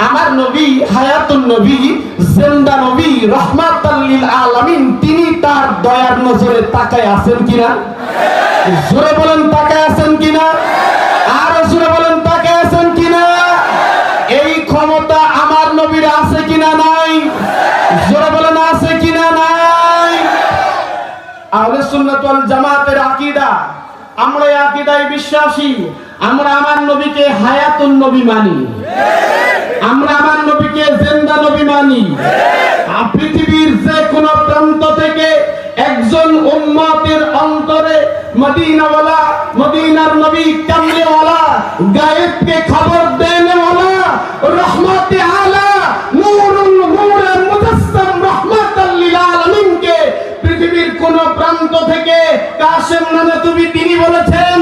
আমার নবী হায়াতুন নবী, জিন্দা নবী, রাহমাতাল লিল আলামিন, তিনি তার দয়ার নজরে তাকায় আছেন কিনা? জোরে বলেন তাকায় আছেন কিনা? আর জোরে বলেন তাকায় আছেন কিনা? এই ক্ষমতা আমার নবীর আছে কিনা? নাই। জোরে বলেন আছে কিনা? নাই। আহলে সুন্নাত ওয়াল জামাতের আকীদা, আমরা এই আকীদায় বিশ্বাসী। আমরা আমার নবীকে হায়াতুন নবী মানি, আমরা আমার নবীকে জিন্দা নবী মানি। পৃথিবীর যে কোন প্রান্ত থেকে একজন উম্মতের অন্তরে মদিনাওয়ালা, মদিনার নবী কামলিওয়ালা, গায়েবকে খবর দেনেওয়ালা, রহমতে আলা, নূরুল নূরে মুজাসসাম, রাহমাতাল লিল আলামিনকে পৃথিবীর কোন প্রান্ত থেকে কাসেম নামে তুমি তিনি বলেছেন